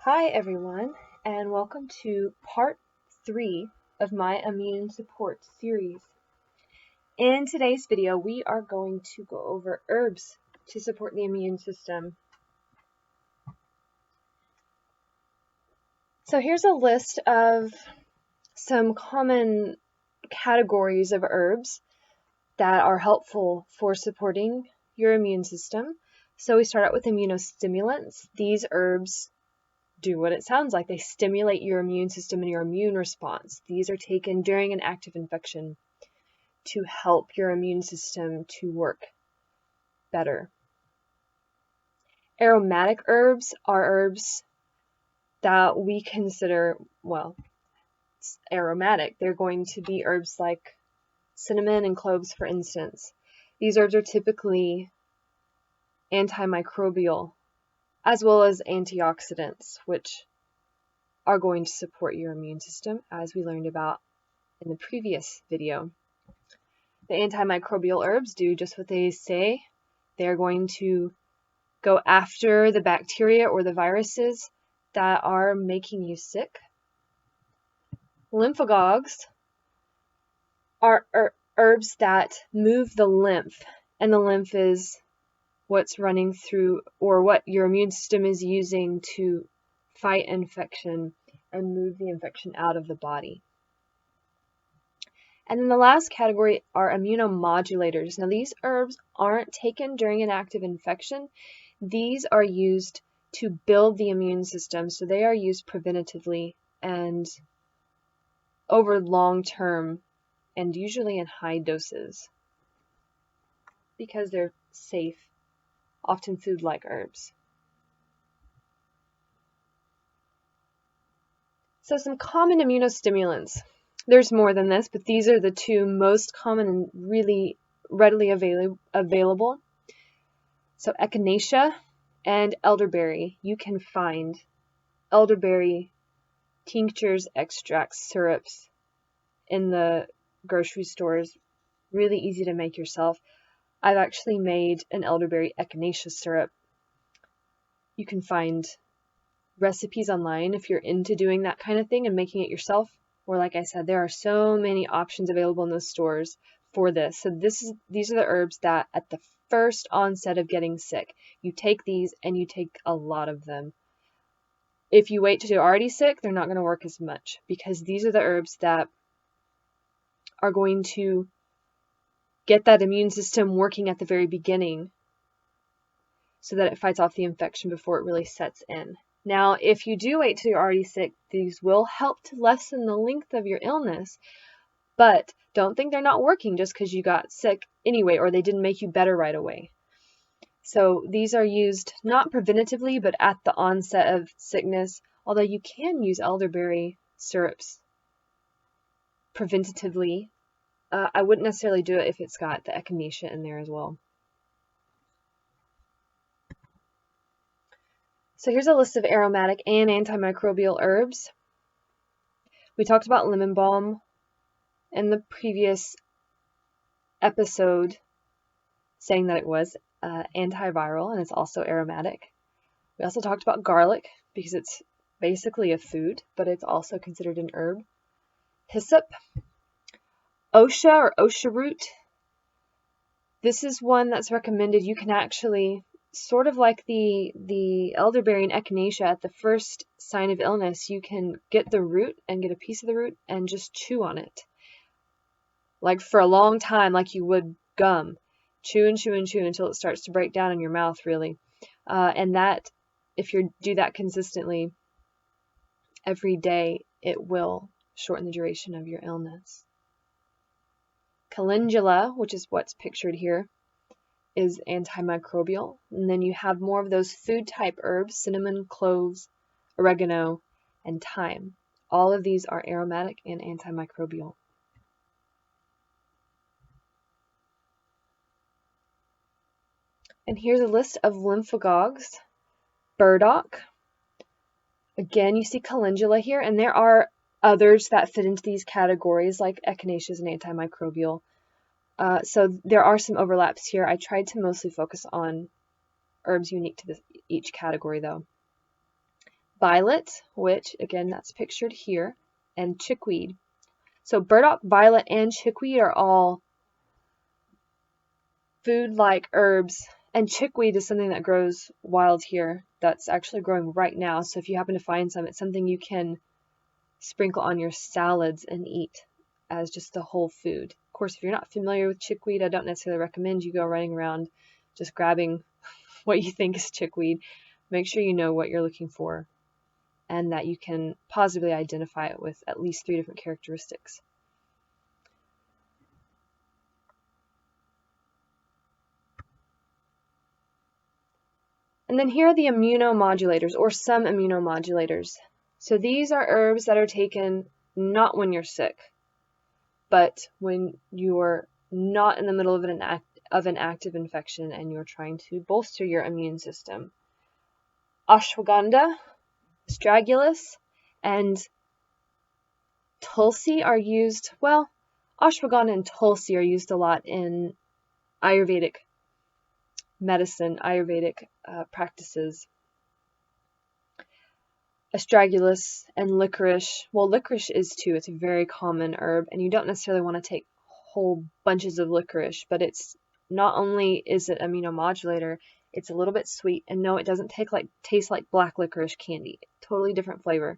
Hi everyone, and welcome to part 3 of my immune support series. In today's video, we are going to go over herbs to support the immune system. So here's a list of some common categories of herbs that are helpful for supporting your immune system. So we start out with ImmunoStimulants. These herbs do what it sounds like. They stimulate your immune system and your immune response. These are taken during an active infection to help your immune system to work better. Aromatic herbs are herbs that we consider, aromatic. They're going to be herbs like cinnamon and cloves, for instance. These herbs are typically antimicrobial as well as antioxidants, which are going to support your immune system, as we learned about in the previous video. The antimicrobial herbs do just what they say. They're going to go after the bacteria or the viruses that are making you sick. Lymphagogues are herbs that move the lymph, and the lymph is what's running through, or what your immune system is using to fight infection and move the infection out of the body. And then the last category are immunomodulators. Now these herbs aren't taken during an active infection. These are used to build the immune system, so they are used preventatively and over long term, and usually in high doses because they're safe, often food-like herbs. So some common immunostimulants. There's more than this, but these are the two most common and really readily available. So echinacea and elderberry. You can find elderberry tinctures, extracts, syrups in the grocery stores. Really easy to make yourself. I've actually made an elderberry echinacea syrup. You can find recipes online if you're into doing that kind of thing and making it yourself. Or like I said, there are so many options available in those stores for this. So these are the herbs that at the first onset of getting sick, you take these and you take a lot of them. If you wait till you're already sick, they're not going to work as much, because these are the herbs that are going to get that immune system working at the very beginning so that it fights off the infection before it really sets in. Now, if you do wait till you're already sick, these will help to lessen the length of your illness, but don't think they're not working just because you got sick anyway, or they didn't make you better right away. So these are used not preventatively, but at the onset of sickness, although you can use elderberry syrups preventatively. I wouldn't necessarily do it if it's got the echinacea in there as well. So here's a list of aromatic and antimicrobial herbs. We talked about lemon balm in the previous episode, saying that it was antiviral and it's also aromatic. We also talked about garlic because it's basically a food, but it's also considered an herb. Hyssop, osha or osha root. This is one that's recommended. You can actually, sort of like the elderberry and echinacea, at the first sign of illness, you can get the root and get a piece of the root and just chew on it. Like for a long time, like you would gum. Chew and chew and chew until it starts to break down in your mouth, really. And that, if you do that consistently every day, it will shorten the duration of your illness. Calendula, which is what's pictured here, is antimicrobial. And then you have more of those food type herbs: cinnamon, cloves, oregano, and thyme. All of these are aromatic and antimicrobial. And here's a list of lymphagogues. Burdock. Again, you see calendula here, and there are others that fit into these categories, like echinaceas and antimicrobial. So there are some overlaps here. I tried to mostly focus on herbs unique to each category, though. violet, which again that's pictured here, and chickweed. So burdock, violet, and chickweed are all food-like herbs, and chickweed is something that grows wild here. That's actually growing right now. So if you happen to find some, it's something you can sprinkle on your salads and eat as just a whole food. Of course, if you're not familiar with chickweed, I don't necessarily recommend you go running around just grabbing what you think is chickweed. Make sure you know what you're looking for and that you can positively identify it with at least 3 different characteristics. And then here are the immunomodulators, or some immunomodulators. So these are herbs that are taken not when you're sick, but when you're not in the middle of an active infection and you're trying to bolster your immune system. Ashwagandha, astragalus, and tulsi are used, well, ashwagandha and tulsi are used a lot in Ayurvedic medicine, Ayurvedic practices. Astragalus and licorice, well, licorice is too, it's a very common herb, and you don't necessarily want to take whole bunches of licorice, but it's not only is it immunomodulator, it's a little bit sweet, and no, it doesn't taste like black licorice candy. Totally different flavor.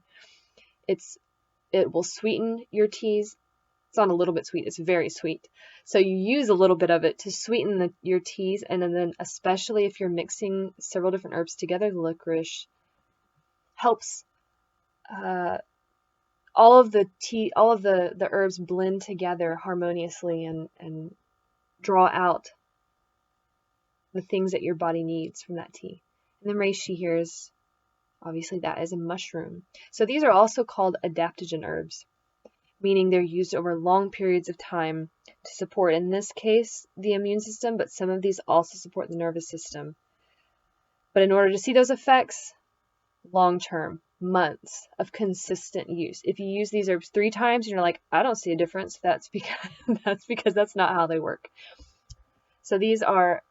It will sweeten your teas. It's not a little bit sweet, it's very sweet. So you use a little bit of it to sweeten your teas, and then especially if you're mixing several different herbs together, the licorice helps all of the herbs blend together harmoniously and draw out the things that your body needs from that tea. And then reishi here is obviously that is a mushroom. So these are also called adaptogen herbs, meaning they're used over long periods of time to support, in this case, the immune system, but some of these also support the nervous system. But in order to see those effects, long-term, months of consistent use. If you use these herbs 3 times and you're like, I don't see a difference, that's because that's not how they work. So these are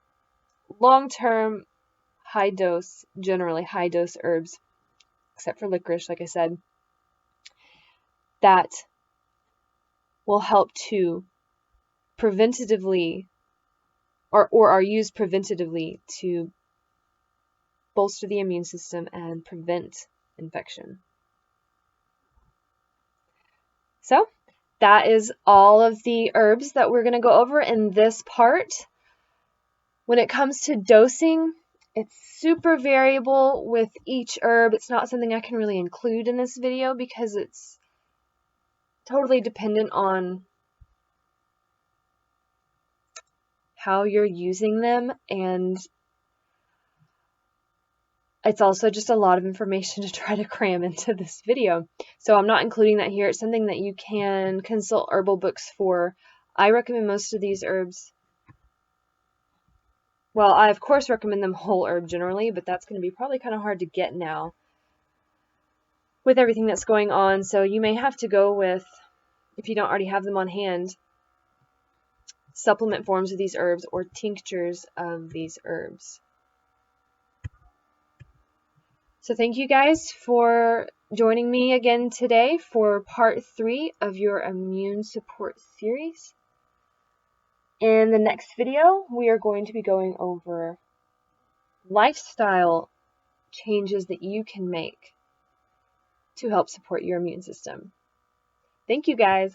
long-term, high dose, generally high dose herbs, except for licorice, like I said, that will help to preventatively or are used preventatively to bolster the immune system and prevent infection. So that is all of the herbs that we're going to go over in this part. When it comes to dosing, it's super variable with each herb. It's not something I can really include in this video because it's totally dependent on how you're using them, and it's also just a lot of information to try to cram into this video. So I'm not including that here. It's something that you can consult herbal books for. I recommend most of these herbs. Well, I of course recommend them whole herb generally, but that's going to be probably kind of hard to get now with everything that's going on. So you may have to go with, if you don't already have them on hand, supplement forms of these herbs or tinctures of these herbs. So thank you guys for joining me again today for part 3 of your immune support series. In the next video, we are going to be going over lifestyle changes that you can make to help support your immune system. Thank you guys.